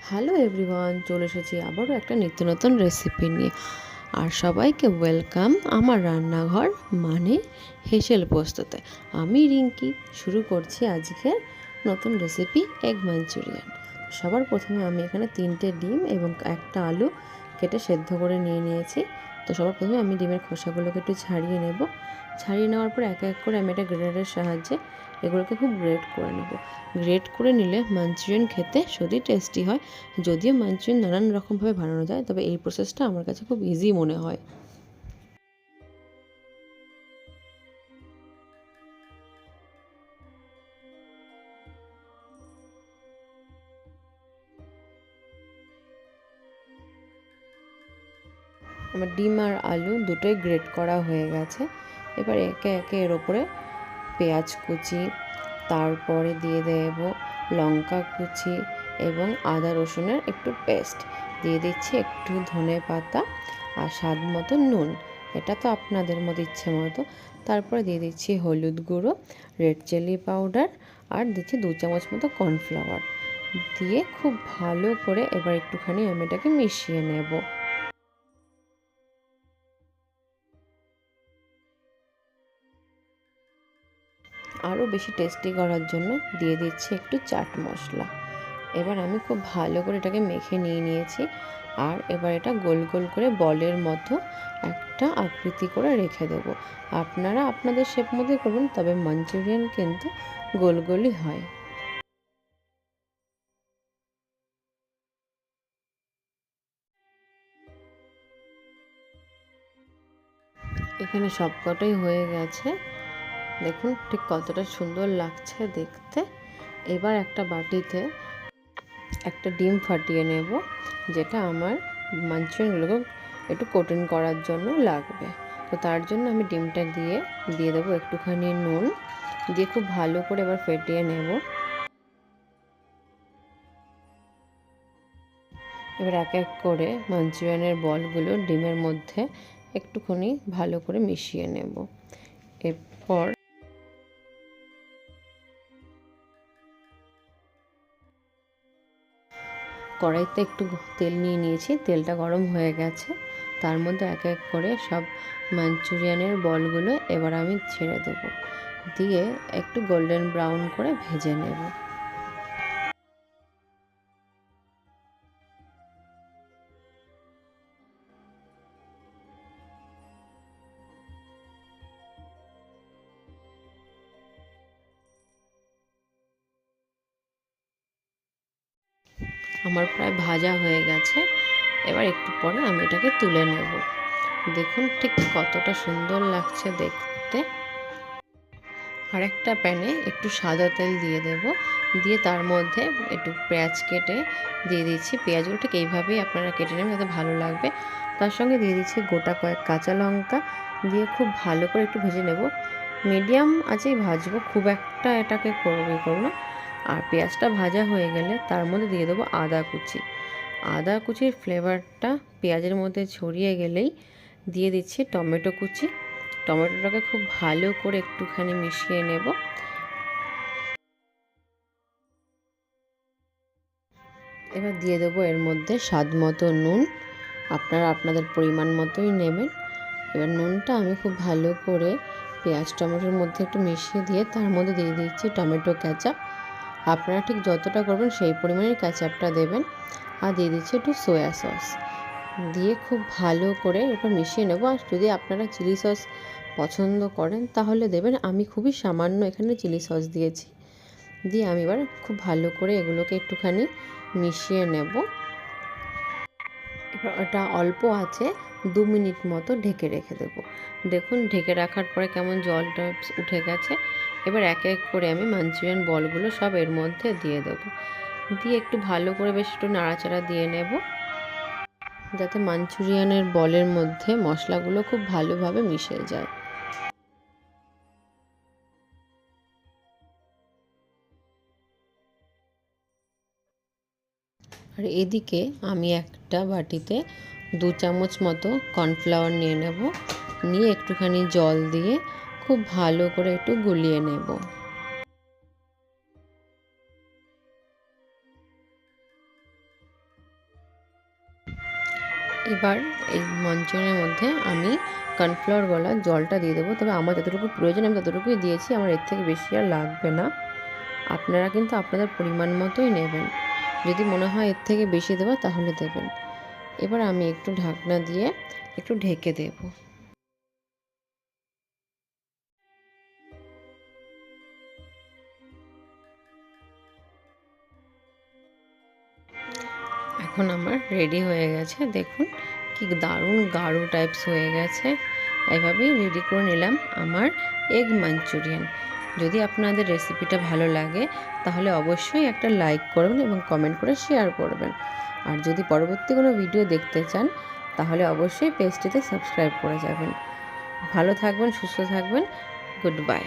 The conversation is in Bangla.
হ্যালো এভরিওয়ান, চলে এসেছি আবারও একটা নিত্য নতুন রেসিপি নিয়ে। আর সবাইকে ওয়েলকাম আমার রান্নাঘর মানে হেসেল পোস্ততে। আমি রিঙ্কি শুরু করছি আজকে নতুন রেসিপি এগ মাঞ্চুরিয়ান। সবার প্রথমে আমি এখানে 3টে ডিম এবং একটা আলু কেটে সেদ্ধ করে নিয়েছি। তো সবার প্রথমে আমি ডিমের খোসাগুলোকে একটু ছাড়িয়ে নেব। ছাড়িয়ে নেওয়ার পর এক এক করে আমি একটা গ্রেটারের সাহায্যে এগুলোকে খুব গ্রেট করে নেব। গ্রেট করে নিলে মাঞ্চুরিয়ান খেতে সত্যি টেস্টি হয়। যদিও মাঞ্চুরিয়ান নানান রকমভাবে বানানো যায়, তবে এই প্রসেসটা আমার কাছে খুব ইজি মনে হয়। আমার ডিম আর আলু দুটোই গ্রেট করা হয়ে গেছে। এবার একে একে এর ওপরে পেঁয়াজ কুচি, তারপরে দিয়ে দেব লঙ্কা কুচি এবং আদা রসুনের একটু পেস্ট দিয়ে দিচ্ছি, একটু ধনে পাতা আর স্বাদ মতো নুন, এটা তো আপনাদের মতো ইচ্ছে মতো। তারপরে দিয়ে দিচ্ছি হলুদ গুঁড়ো, রেড চিলি পাউডার আর দিচ্ছি 2 চামচ মতো কর্নফ্লাওয়ার দিয়ে খুব ভালো করে এবার একটুখানি আমি এটাকে মিশিয়ে নেব। আরও বেশি টেস্টি করার জন্য দিয়ে দিচ্ছি একটু চাট মশলা। এবার আমি খুব ভালো করে এটাকে মেখে নিয়েছি। আর এবার এটা গোল গোল করে বলের মতো একটা আকৃতি করে রেখে দেবো। আপনারা আপনাদের শেপ মতো করবেন, তবে মাঞ্চুরিয়ান কিন্তু গোল গোলই হয়। এখানে সবকটাই হয়ে গেছে, দেখুন ঠিক কতটা সুন্দর লাগছে দেখতে। এবার একটা বাটিতে একটা ডিম ফাটিয়ে নেব, যেটা আমার মাঞ্চুরিয়ানগুলোকে একটু কোটিং করার জন্য লাগবে। তো তার জন্য আমি ডিমটা দিয়ে দেবো একটুখানি নুন দিয়ে খুব ভালো করে এবার ফেটিয়ে নেব। এবার এক এক করে মাঞ্চুরিয়ানের বলগুলো ডিমের মধ্যে একটুখানি ভালো করে মিশিয়ে নেব। এরপর কড়াইতে একটু তেল নিয়েছি, তেলটা গরম হয়ে গেছে। তার মধ্যে এক এক করে সব মাঞ্চুরিয়ানের বলগুলো এবার আমি ছেড়ে দেবো, দিয়ে একটু গোল্ডেন ব্রাউন করে ভেজে নেব। আমার প্রায় ভাজা হয়ে গেছে। এবার একটু পরে আমি এটাকে তুলে নেব। দেখুন ঠিক কতটা সুন্দর লাগছে দেখতে। আর একটা প্যানে একটু সাদা তেল দিয়ে দেব, দিয়ে তার মধ্যে একটু পেঁয়াজ কেটে দিয়ে দিচ্ছি। পেঁয়াজগুলো ঠিক এইভাবেই আপনারা কেটে নেবেন, যাতে ভালো লাগবে। তার সঙ্গে দিয়ে দিচ্ছি গোটা কয়েক কাঁচা লঙ্কা, দিয়ে খুব ভালো করে একটু ভেজে নেব। মিডিয়াম আঁচেই ভাজবো, খুব একটা এটাকে করবো না। আর পেঁয়াজটা ভাজা হয়ে গেলে তার মধ্যে দিয়ে দেবো আদা কুচি। আদা কুচির ফ্লেভারটা পেঁয়াজের মধ্যে ছড়িয়ে গেলেই দিয়ে দিচ্ছি টমেটো কুচি। টমেটোটাকে খুব ভালো করে একটুখানি মিশিয়ে নেব। এবার দিয়ে দেবো এর মধ্যে স্বাদ মতো নুন, আপনারা আপনাদের পরিমাণ মতোই নেবেন। এবার নুনটা আমি খুব ভালো করে পেঁয়াজ টমেটোর মধ্যে একটু মিশিয়ে দিয়ে তার মধ্যে দিয়ে দিচ্ছি টমেটো ক্যাচাপ। আপনারা ঠিক যতটা করবেন সেই পরিমাণের ক্যাচাপটা দেবেন। আর দিয়ে দিচ্ছি একটু সয়া সস, দিয়ে খুব ভালো করে এরপর মিশিয়ে নেব। আর যদি আপনারা চিলি সস পছন্দ করেন তাহলে দেবেন, আমি খুবই সামান্য এখানে চিলি সস দিয়েছি। দিয়ে আমি এবার খুব ভালো করে এগুলোকে একটুখানি মিশিয়ে নেব। এবার ওটা অল্প আছে 2 মিনিট মতো ঢেকে রেখে দেবো। দেখুন ঢেকে রাখার পরে কেমন জলটা উঠে গেছে। এবার এক এক করে আমি মাঞ্চুরিয়ান বলগুলো সব এর মধ্যে দিয়ে দেবো, দিয়ে একটু ভালো করে বেশ একটু নাড়াচাড়া দিয়ে নেব, যাতে মাঞ্চুরিয়ানের বলের মধ্যে মশলাগুলো খুব ভালোভাবে মিশে যায়। আর এদিকে আমি একটা বাটিতে 2 চামচ মতো কর্নফ্লাওয়ার নিয়ে নেব, নিয়ে একটুখানি জল দিয়ে খুব ভালো করে একটু গুলিয়ে নেব। এবার এই মঞ্চনের মধ্যে আমি কর্নফ্লাওয়ার গলা জলটা দিয়ে দেবো। তবে আমার যতটুকু প্রয়োজন আমি ততটুকুই দিয়েছি, আমার এর থেকে বেশি আর লাগবে না। আপনারা কিন্তু আপনাদের পরিমাণ মতোই নেবেন, যদি মনে হয় এর থেকে বেশি দেবো তাহলে দেবেন। এবার আমি একটু ঢাকনা দিয়ে একটু ঢেকে দেব। এখন আমার রেডি হয়ে গেছে, দেখুন কি দারুণ গাঢ় টাইপস হয়ে গেছে। এইভাবেই রেডি করে নিলাম আমার এগ মাঞ্চুরিয়ান। যদি আপনাদের রেসিপিটা ভালো লাগে তাহলে অবশ্যই একটা লাইক করবেন এবং কমেন্ট করে শেয়ার করবেন। আর যদি পরবর্তী কোনো ভিডিও দেখতে চান তাহলে অবশ্যই পেজটিতে সাবস্ক্রাইব করে যাবেন। ভালো থাকবেন, সুস্থ থাকবেন। Good bye.